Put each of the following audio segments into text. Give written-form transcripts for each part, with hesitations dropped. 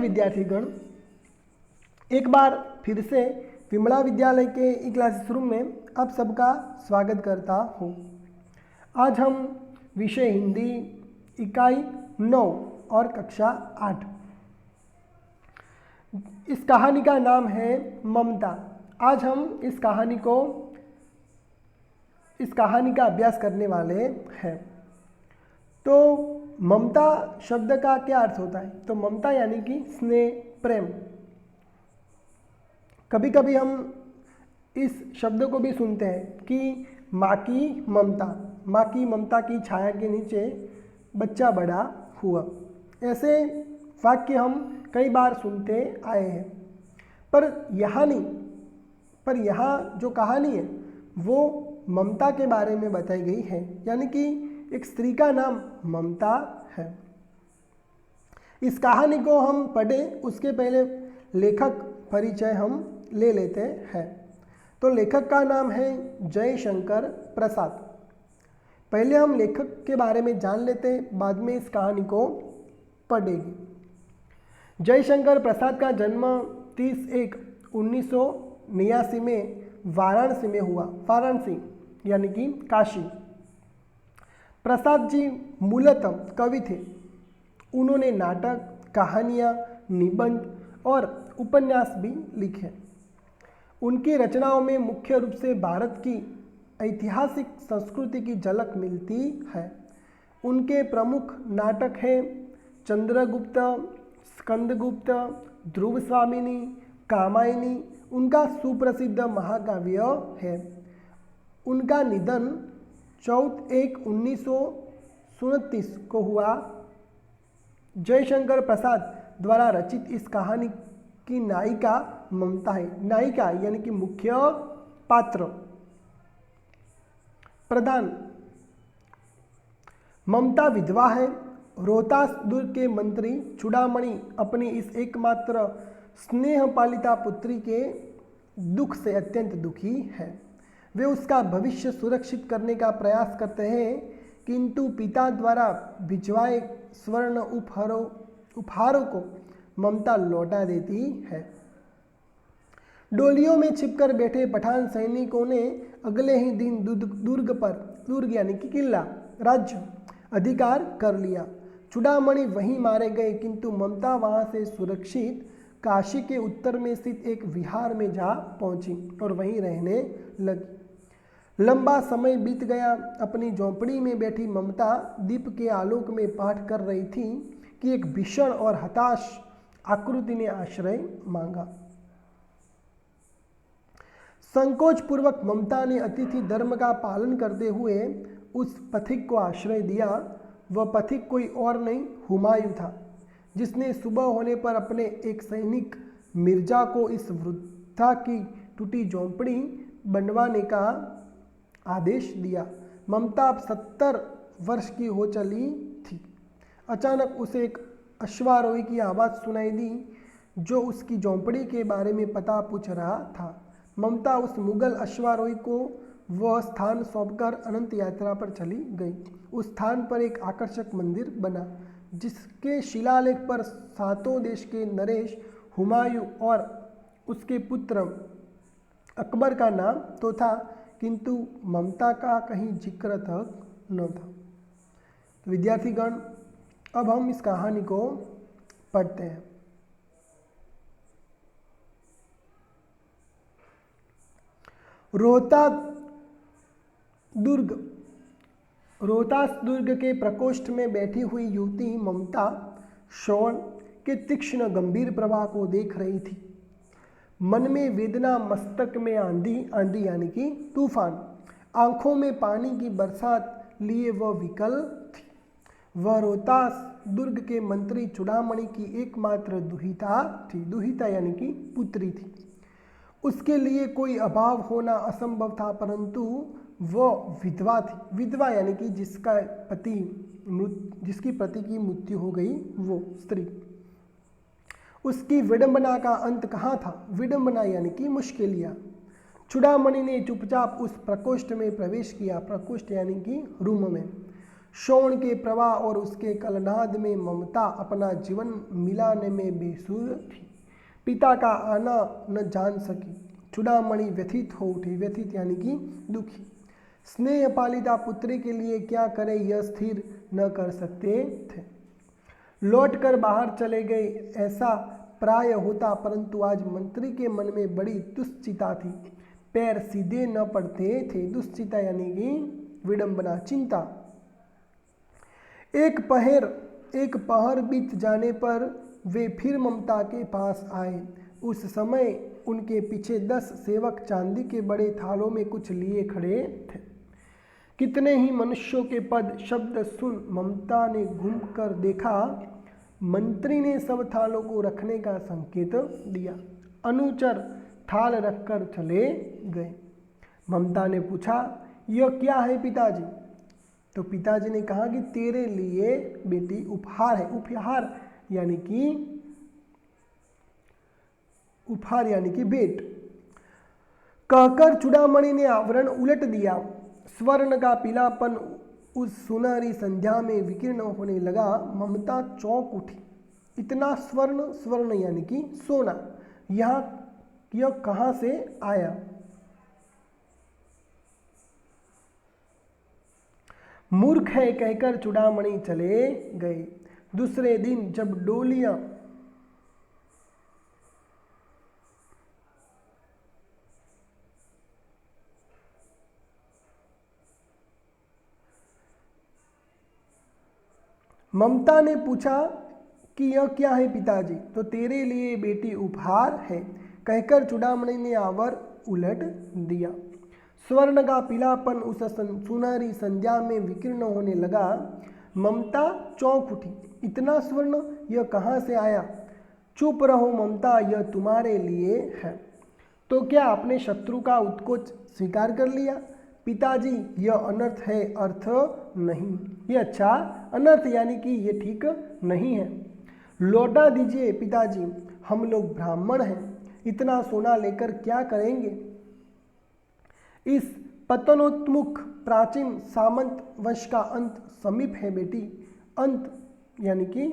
विद्यार्थीगण, एक बार फिर से विमला विद्यालय के ई क्लासरूम में आप सबका स्वागत करता हूँ। आज हम विषय हिंदी इकाई 9 और कक्षा 8, इस कहानी का नाम है ममता। आज हम इस कहानी का अभ्यास करने वाले हैं। तो ममता शब्द का क्या अर्थ होता है? तो ममता यानी कि स्नेह, प्रेम। कभी कभी हम इस शब्द को भी सुनते हैं कि माँ की ममता की छाया के नीचे बच्चा बड़ा हुआ। ऐसे वाक्य हम कई बार सुनते आए हैं, पर यहाँ जो कहानी है वो ममता के बारे में बताई गई है, यानी कि एक स्त्री का नाम ममता है। इस कहानी को हम पढ़े उसके पहले लेखक परिचय हम ले लेते हैं। तो लेखक का नाम है जयशंकर प्रसाद। पहले हम लेखक के बारे में जान लेते हैं, बाद में इस कहानी को पढ़ेंगे। जयशंकर प्रसाद का जन्म 30/1/1989 में वाराणसी में हुआ। वाराणसी यानी कि काशी। प्रसाद जी मूलतः कवि थे। उन्होंने नाटक, कहानियाँ, निबंध और उपन्यास भी लिखे। उनकी रचनाओं में मुख्य रूप से भारत की ऐतिहासिक संस्कृति की झलक मिलती है। उनके प्रमुख नाटक हैं चंद्रगुप्त, स्कंदगुप्त, ध्रुव स्वामिनी, कामायनी। उनका सुप्रसिद्ध महाकाव्य है। उनका निधन 14/1/1929 को हुआ। जयशंकर प्रसाद द्वारा रचित इस कहानी की नायिका ममता है। नायिका यानी कि मुख्य पात्र। प्रधान, ममता विधवा है। रोहतास दुर्ग के मंत्री चूड़ामणि अपनी इस एकमात्र स्नेह पालिता पुत्री के दुख से अत्यंत दुखी है। वे उसका भविष्य सुरक्षित करने का प्रयास करते हैं, किंतु पिता द्वारा भिजवाए स्वर्ण उपहारों को ममता लौटा देती है। डोलियों में छिपकर बैठे पठान सैनिकों ने अगले ही दिन दुर्ग यानी कि किला राज्य अधिकार कर लिया। चूड़ामणि वहीं मारे गए, किंतु ममता वहां से सुरक्षित काशी के उत्तर में स्थित एक विहार में जा पहुंची और वहीं रहने लगी। लंबा समय बीत गया। अपनी झोंपड़ी में बैठी ममता दीप के आलोक में पाठ कर रही थी कि एक भीषण और हताश आकृति ने आश्रय मांगा। संकोच पूर्वक ममता ने अतिथि धर्म का पालन करते हुए उस पथिक को आश्रय दिया। वह पथिक कोई और नहीं, हुमायूं था, जिसने सुबह होने पर अपने एक सैनिक मिर्जा को इस वृद्धा की टूटी झोंपड़ी बनवाने का आदेश दिया। ममता अब 70 वर्ष की हो चली थी। अचानक उसे एक अश्वारोही की आवाज़ सुनाई दी, जो उसकी झोंपड़ी के बारे में पता पूछ रहा था। ममता उस मुगल अश्वारोही को वह स्थान सौंपकर अनंत यात्रा पर चली गई। उस स्थान पर एक आकर्षक मंदिर बना, जिसके शिलालेख पर सातों देश के नरेश, हुमायूं और उसके पुत्र अकबर का नाम तो था, किंतु ममता का कहीं जिक्र तक न था। तो विद्यार्थीगण, अब हम इस कहानी को पढ़ते हैं। रोहतास दुर्ग के प्रकोष्ठ में बैठी हुई युवती ममता श्रवण के तीक्ष्ण गंभीर प्रवाह को देख रही थी। मन में वेदना, मस्तक में आंधी यानी कि तूफान, आंखों में पानी की बरसात लिए वह विकल थी। वह रोहतास दुर्ग के मंत्री चूड़ामणि की एकमात्र दुहिता यानी कि पुत्री थी। उसके लिए कोई अभाव होना असंभव था, परंतु वह विधवा थी। विधवा यानी कि जिसकी पति की मृत्यु हो गई, वो स्त्री। उसकी विडंबना का अंत कहाँ था? विडंबना यानी कि मुश्किलियाँ। चूड़ामणि ने चुपचाप उस प्रकोष्ठ में प्रवेश किया। प्रकोष्ठ यानी कि रूम में। शोण के प्रवाह और उसके कलनाद में ममता अपना जीवन मिलाने में बेसुध थी। पिता का आना न जान सकी। चूड़ामणि व्यथित हो उठी। व्यथित यानी कि दुखी। स्नेह पालिता पुत्री के लिए क्या करे यह स्थिर न कर सकते थे। लौटकर बाहर चले गए ऐसा प्राय होता, परंतु आज मंत्री के मन में बड़ी दुश्चिंता थी। पैर सीधे न पड़ते थे। दुश्चिंता यानी कि विडंबना, चिंता। एक पहर बीत जाने पर वे फिर ममता के पास आए। उस समय उनके पीछे 10 सेवक चांदी के बड़े थालों में कुछ लिए खड़े थे। कितने ही मनुष्यों के पद शब्द सुन ममता ने घूमकर देखा। मंत्री ने सब थालों को रखने का संकेत दिया। अनुचर थाल रखकर चले गए। ममता ने पूछा, यह क्या है पिताजी? तो पिताजी ने कहा कि तेरे लिए बेटी उपहार है। उपहार यानी कि भेंट। कहकर चूड़ामणि ने आवरण उलट दिया। स्वर्ण का पीलापन उस सुनहरी संध्या में विकीर्ण होने लगा। ममता चौंक उठी। इतना स्वर्ण, स्वर्ण यानी कि सोना, यह कहाँ से आया? मूर्ख है कहकर चूड़ामणि चले गए। दूसरे दिन जब डोलियां ममता ने पूछा कि यह क्या है पिताजी? तो तेरे लिए बेटी उपहार है कहकर चूड़ामणि ने आवर उलट दिया। स्वर्ण का पीलापन उस सुनहरी संध्या में विकीर्ण होने लगा। ममता चौंक उठी। इतना स्वर्ण, यह कहाँ से आया? चुप रहो ममता, यह तुम्हारे लिए है। तो क्या अपने शत्रु का उत्कोच स्वीकार कर लिया? पिताजी यह अनर्थ है, अर्थ नहीं। ये अच्छा, अनर्थ यानी कि ये ठीक नहीं है। लौटा दीजिए पिताजी, हम लोग ब्राह्मण हैं, इतना सोना लेकर क्या करेंगे? इस पतनोन्मुख प्राचीन सामंत वंश का अंत समीप है बेटी। अंत यानी कि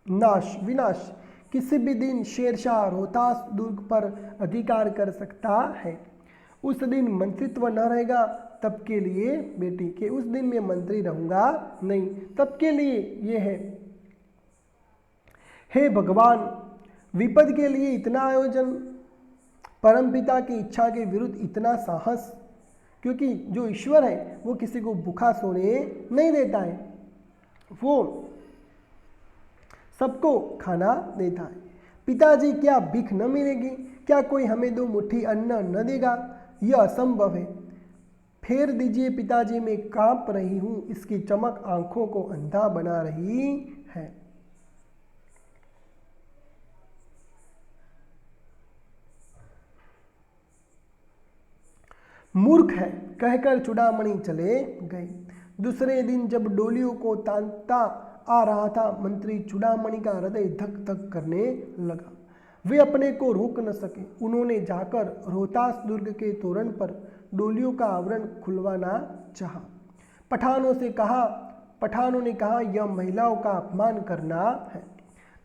नाश, विनाश। किसी भी दिन शेरशाह रोहतास दुर्ग पर अधिकार कर सकता है। उस दिन मंत्रित्व न रहेगा, तब के लिए बेटी के उस दिन मैं मंत्री रहूंगा नहीं, तब के लिए ये है। हे भगवान, विपद के लिए इतना आयोजन, परमपिता की इच्छा के विरुद्ध इतना साहस, क्योंकि जो ईश्वर है वो किसी को भूखा सोने नहीं देता है, वो सबको खाना देता है। पिताजी क्या भीख न मिलेगी? क्या कोई हमें 2 मुट्ठी अन्न न देगा? यह असंभव है। फेर दीजिए पिताजी, मैं कांप रही हूं। इसकी चमक आंखों को अंधा बना रही है। मूर्ख है कहकर चूड़ामणि चले गए। दूसरे दिन जब डोलियों को तांता आ रहा था, मंत्री चूड़ामणि का हृदय धक धक करने लगा। वे अपने को रोक न सके। उन्होंने जाकर रोहतास दुर्ग के तोरण पर डोलियों का आवरण खुलवाना चाहा। पठानों ने कहा यह महिलाओं का अपमान करना है।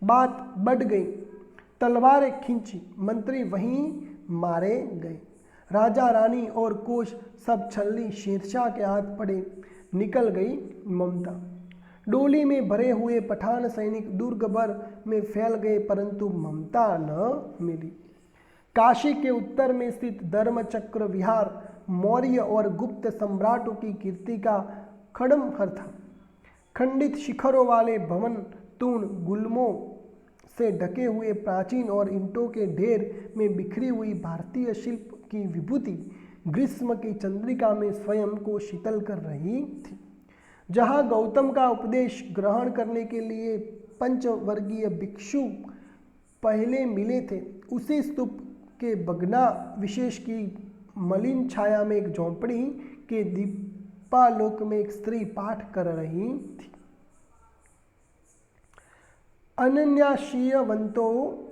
बात बढ़ गई। तलवारें खींची, मंत्री वहीं मारे गए। राजा रानी और कोष सब छलनी शेरशाह के हाथ पड़े। निकल गई ममता। डोली में भरे हुए पठान सैनिक दुर्ग भर में फैल गए, परंतु ममता न मिली। काशी के उत्तर में स्थित धर्मचक्र विहार मौर्य और गुप्त सम्राटों की कीर्ति का खड़महर था। खंडित शिखरों वाले भवन, तूण गुल्मों से ढके हुए प्राचीन और ईंटों के ढेर में बिखरी हुई भारतीय शिल्प की विभूति ग्रीष्म की चंद्रिका में स्वयं को शीतल कर रही थी। जहाँ गौतम का उपदेश ग्रहण करने के लिए पंचवर्गीय भिक्षु पहले मिले थे, उसी स्तूप के बगना विशेष की मलिन छाया में एक झोंपड़ी के दीपालोक में एक स्त्री पाठ कर रही थी। अनन्याशीयवंतो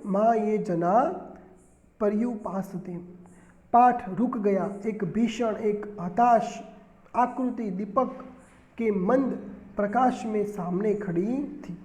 माँ ये जना पर्युपासते। पाठ रुक गया। एक भीषण, एक हताश आकृति दीपक के मंद प्रकाश में सामने खड़ी थी।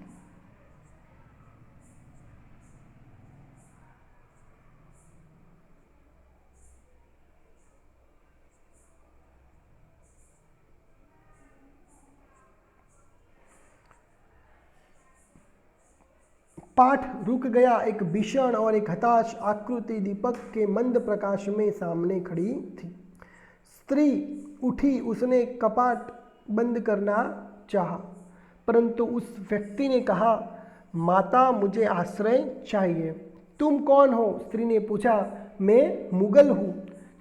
पाठ रुक गया। एक भीषण और एक हताश आकृति दीपक के मंद प्रकाश में सामने खड़ी थी। स्त्री उठी, उसने कपाट बंद करना चाहा, परंतु उस व्यक्ति ने कहा, माता मुझे आश्रय चाहिए। तुम कौन हो? स्त्री ने पूछा। मैं मुगल हूँ,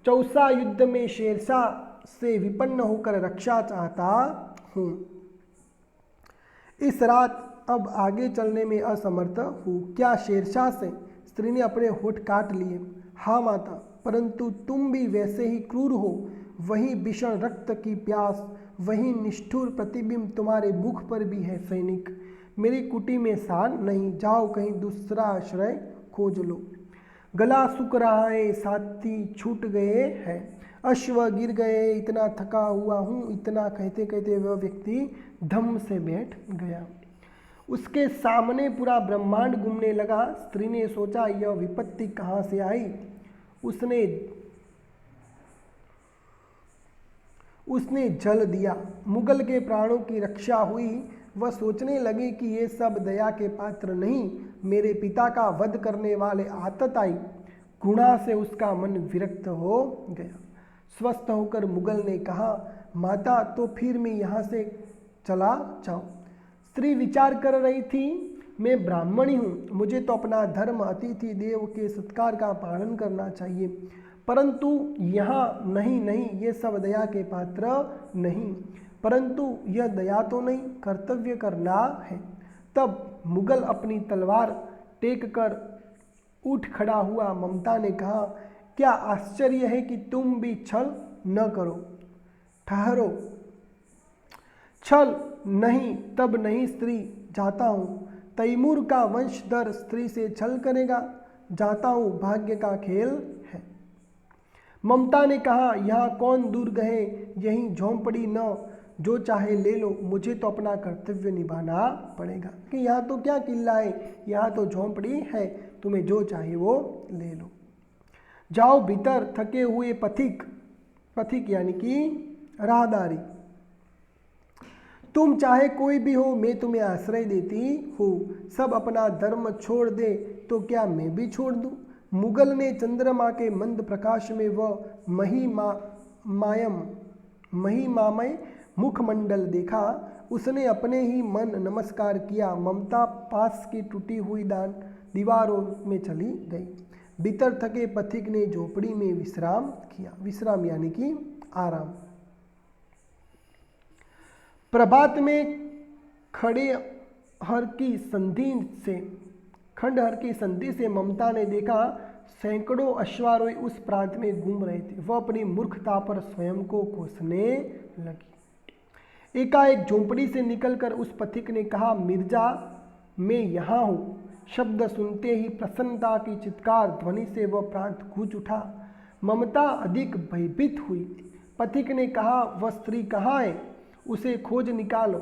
चौसा युद्ध में शेरशाह से विपन्न होकर रक्षा चाहता हूँ। इस रात अब आगे चलने में असमर्थ हूँ। क्या शेरशाह से? स्त्री ने अपने होठ काट लिए। हाँ माता, परंतु तुम भी वैसे ही क्रूर हो। वही भीषण रक्त की प्यास, वही निष्ठुर प्रतिबिंब तुम्हारे मुख पर भी है। सैनिक, मेरी कुटी में शान नहीं, जाओ कहीं दूसरा आश्रय खोज लो। गला सूख रहा है, साथी छूट गए हैं, अश्व गिर गए, इतना थका हुआ हूँ। इतना कहते कहते वह व्यक्ति धम्म से बैठ गया। उसके सामने पूरा ब्रह्मांड घूमने लगा। स्त्री ने सोचा, यह विपत्ति कहाँ से आई? उसने जल दिया, मुगल के प्राणों की रक्षा हुई। वह सोचने लगी कि ये सब दया के पात्र नहीं, मेरे पिता का वध करने वाले आतताई गुणा से उसका मन विरक्त हो गया। स्वस्थ होकर मुगल ने कहा, माता तो फिर मैं यहाँ से चला जाऊँ। स्त्री विचार कर रही थी, मैं ब्राह्मणी हूँ, मुझे तो अपना धर्म अतिथि देव के सत्कार का पालन करना चाहिए, परंतु यहाँ नहीं, ये सब दया के पात्र नहीं। परंतु यह दया तो नहीं, कर्तव्य करना है। तब मुगल अपनी तलवार टेक कर उठ खड़ा हुआ। ममता ने कहा, क्या आश्चर्य है कि तुम भी छल न करो। ठहरो, छल नहीं, तब नहीं स्त्री, जाता हूँ। तैमूर का वंशधर स्त्री से छल करेगा? जाता हूँ, भाग्य का खेल है। ममता ने कहा, यहाँ कौन दूर गए, यही झोंपड़ी न, जो चाहे ले लो, मुझे तो अपना कर्तव्य निभाना पड़ेगा। कि यहाँ तो क्या किला है, यहाँ तो झोंपड़ी है, तुम्हें जो चाहे वो ले लो। जाओ भीतर, थके हुए पथिक यानी कि राहदारी, तुम चाहे कोई भी हो, मैं तुम्हें आश्रय देती हूँ। सब अपना धर्म छोड़ दे तो क्या मैं भी छोड़ दूँ? मुगल ने चंद्रमा के मंद प्रकाश में वह महिमामय मुखमंडल देखा। उसने अपने ही मन नमस्कार किया। ममता पास की टूटी हुई दीवारों में चली गई। भीतर थके पथिक ने झोपड़ी में विश्राम किया। विश्राम यानी कि आराम। प्रभात में खंडहर की संधि से ममता ने देखा, सैकड़ों अश्वारोही उस प्रांत में घूम रहे थे। वह अपनी मूर्खता पर स्वयं को कोसने लगी। एकाएक झोंपड़ी से निकलकर उस पथिक ने कहा, मिर्जा मैं यहाँ हूँ। शब्द सुनते ही प्रसन्नता की चित्कार ध्वनि से वह प्रांत गूंज उठा। ममता अधिक भयभीत हुई। पथिक ने कहा, वह स्त्री कहाँ है? उसे खोज निकालो।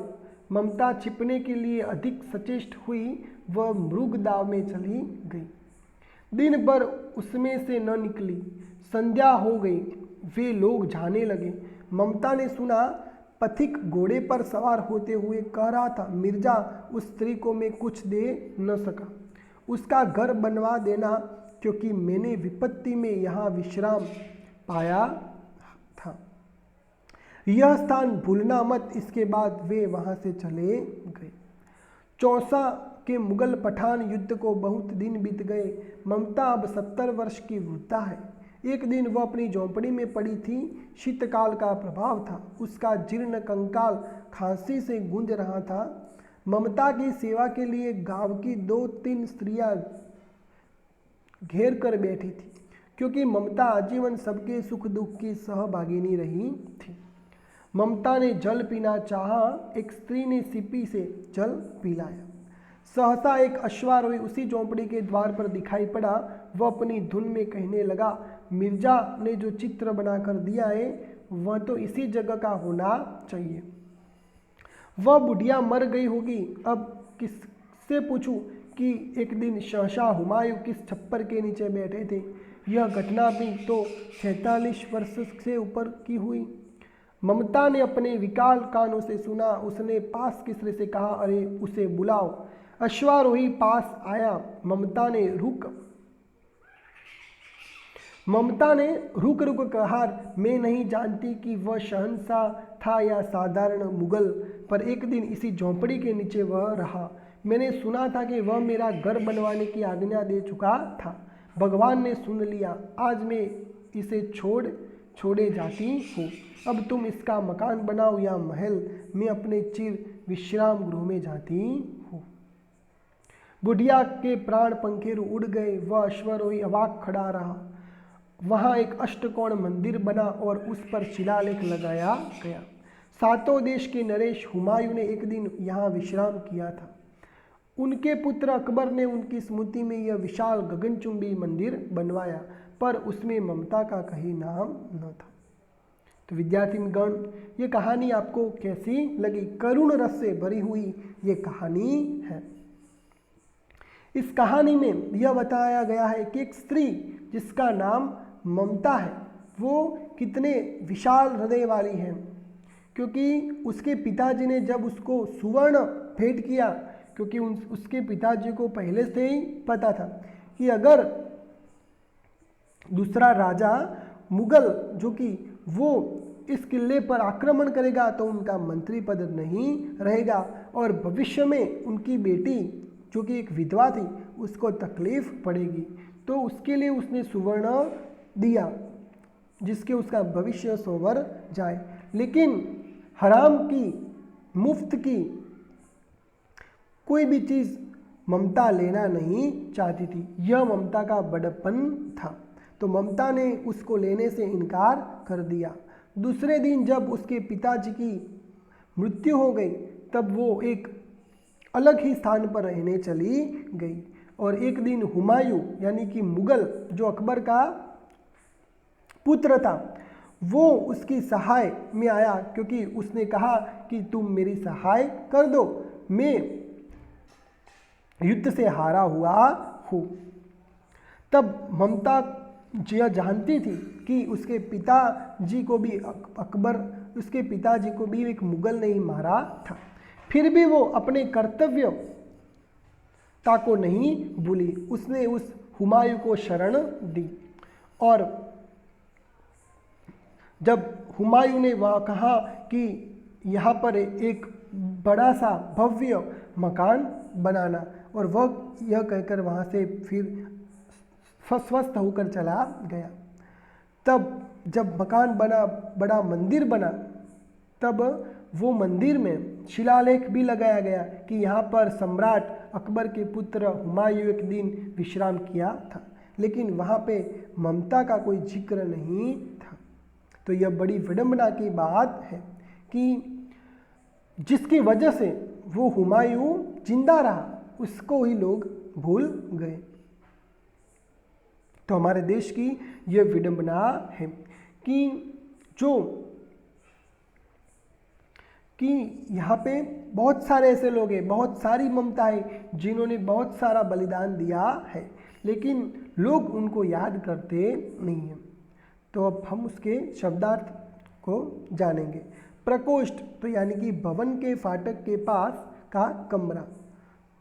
ममता छिपने के लिए अधिक सचेष्ट हुई। वह मृग दाव में चली गई। दिन भर उसमें से न निकली। संध्या हो गई, वे लोग जाने लगे। ममता ने सुना, पथिक घोड़े पर सवार होते हुए कह रहा था, मिर्जा उस स्त्री को मैं कुछ दे न सका, उसका घर बनवा देना, क्योंकि मैंने विपत्ति में यहाँ विश्राम पाया था। यह स्थान भूलना मत। इसके बाद वे वहाँ से चले गए। चौसा के मुगल पठान युद्ध को बहुत दिन बीत गए। ममता अब 70 वर्ष की वृद्धा है। एक दिन वह अपनी झोंपड़ी में पड़ी थी। शीतकाल का प्रभाव था। उसका जीर्ण कंकाल खांसी से गूंज रहा था। ममता की सेवा के लिए गांव की 2-3 स्त्रियां घेर कर बैठी थी, क्योंकि ममता आजीवन सबके सुख दुख की सहभागिनी रही थी। ममता ने जल पीना चाहा। एक स्त्री ने सीपी से जल पिलाया। सहसा एक अश्वारोही उसी झोंपड़ी के द्वार पर दिखाई पड़ा। वह अपनी धुन में कहने लगा, मिर्जा ने जो चित्र बनाकर दिया है वह तो इसी जगह का होना चाहिए। वह बुढ़िया मर गई होगी। अब किससे पूछूं कि एक दिन शहशाह हुमायूं किस छप्पर के नीचे बैठे थे। यह घटना भी तो 46 वर्ष से ऊपर की हुई। ममता ने अपने विकाल कानों से सुना। उसने पास किसरे से कहा, अरे उसे बुलाओ। अश्वारोही पास आया। ममता ने रुक रुक कहा, मैं नहीं जानती कि वह शहंशाह था या साधारण मुगल, पर एक दिन इसी झोंपड़ी के नीचे वह रहा। मैंने सुना था कि वह मेरा घर बनवाने की आज्ञा दे चुका था। भगवान ने सुन लिया। आज मैं इसे छोड़े जाती हूँ। अब तुम इसका मकान बनाओ या महल, मैं अपने चिर विश्राम गृह में जाती हूँ। बुढ़िया के प्राण पंखेरु उड़ गए। वह अश्वारोही अवाक खड़ा रहा। वहाँ एक अष्टकोण मंदिर बना और उस पर शिलालेख लगाया गया। सातों देश के नरेश हुमायूं ने एक दिन यहाँ विश्राम किया था। उनके पुत्र अकबर ने उनकी स्मृति में यह विशाल गगनचुंबी मंदिर बनवाया, पर उसमें ममता का कहीं नाम न था। तो विद्यार्थीगण, ये कहानी आपको कैसी लगी? करुण रस से भरी हुई ये कहानी है। इस कहानी में यह बताया गया है कि एक स्त्री जिसका नाम ममता है, वो कितने विशाल हृदय वाली है, क्योंकि उसके पिताजी ने जब उसको सुवर्ण भेंट किया, क्योंकि उसके पिताजी को पहले से ही पता था कि अगर दूसरा राजा मुगल जो कि वो इस किले पर आक्रमण करेगा तो उनका मंत्री पद नहीं रहेगा और भविष्य में उनकी बेटी जो कि एक विधवा थी उसको तकलीफ पड़ेगी। तो उसके लिए उसने सुवर्ण दिया जिसके उसका भविष्य सोवर जाए। लेकिन हराम की, मुफ्त की कोई भी चीज़ ममता लेना नहीं चाहती थी। यह ममता का बड़प्पन था। तो ममता ने उसको लेने से इनकार कर दिया। दूसरे दिन जब उसके पिताजी की मृत्यु हो गई तब वो एक अलग ही स्थान पर रहने चली गई। और एक दिन हुमायूं यानी कि मुगल जो अकबर का पुत्र था, वो उसकी सहाय में आया, क्योंकि उसने कहा कि तुम मेरी सहाय कर दो, मैं युद्ध से हारा हुआ हूँ। तब ममता यह जानती थी कि उसके पिताजी को भी उसके पिताजी को भी एक मुगल ने ही मारा था। फिर भी वो अपने कर्तव्यता को नहीं भूली। उसने उस हुमायूं को शरण दी और जब हुमायूं ने वह कहा कि यहाँ पर एक बड़ा सा भव्य मकान बनाना, और वह यह कहकर वहाँ से फिर स्वस्थ होकर चला गया। तब जब मकान बना, बड़ा मंदिर बना, तब वो मंदिर में शिलालेख भी लगाया गया कि यहाँ पर सम्राट अकबर के पुत्र हुमायूं एक दिन विश्राम किया था। लेकिन वहाँ पे ममता का कोई जिक्र नहीं था। तो यह बड़ी विडंबना की बात है कि जिसकी वजह से वो हुमायूं जिंदा रहा, उसको ही लोग भूल गए। तो हमारे देश की यह विडंबना है कि यहाँ पे बहुत सारे ऐसे लोग हैं, बहुत सारी ममता है जिन्होंने बहुत सारा बलिदान दिया है, लेकिन लोग उनको याद करते नहीं हैं। तो अब हम उसके शब्दार्थ को जानेंगे। प्रकोष्ठ तो यानी कि भवन के फाटक के पास का कमरा।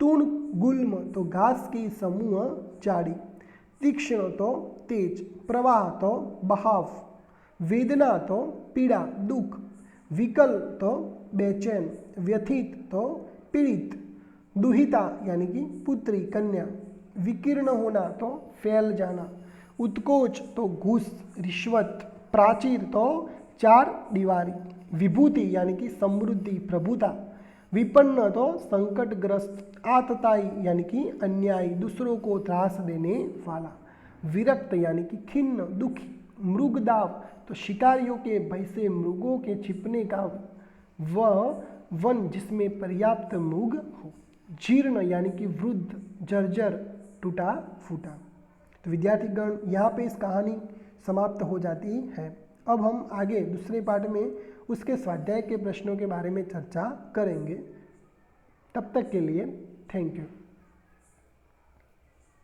तूण गुल्म तो घास की समूह जाड़ी। तीक्ष्ण तो तेज, प्रवाह तो बहाव, वेदना तो पीड़ा दुख, विकल तो बेचैन, व्यथित तो पीड़ित, दुहिता यानी कि पुत्री कन्या, विकीर्ण होना तो फैल जाना, उत्कोच तो घूस रिश्वत, प्राचीर तो चार दीवारी, विभूति यानी कि समृद्धि प्रभुता, विपन्न तो संकटग्रस्त, आतताई यानी कि अन्यायी दूसरों को त्रास देने वाला, विरक्त यानी कि खिन्न दुखी, मृगदाव तो शिकारियों के भय से मृगों के छिपने का वह वन जिसमें पर्याप्त मृग हो, जीर्ण यानी कि वृद्ध जर्जर टूटा फूटा। तो विद्यार्थीगण यहाँ पे इस कहानी समाप्त हो जाती है। अब हम आगे दूसरे पार्ट में उसके स्वाध्याय के प्रश्नों के बारे में चर्चा करेंगे। तब तक के लिए थैंक यू।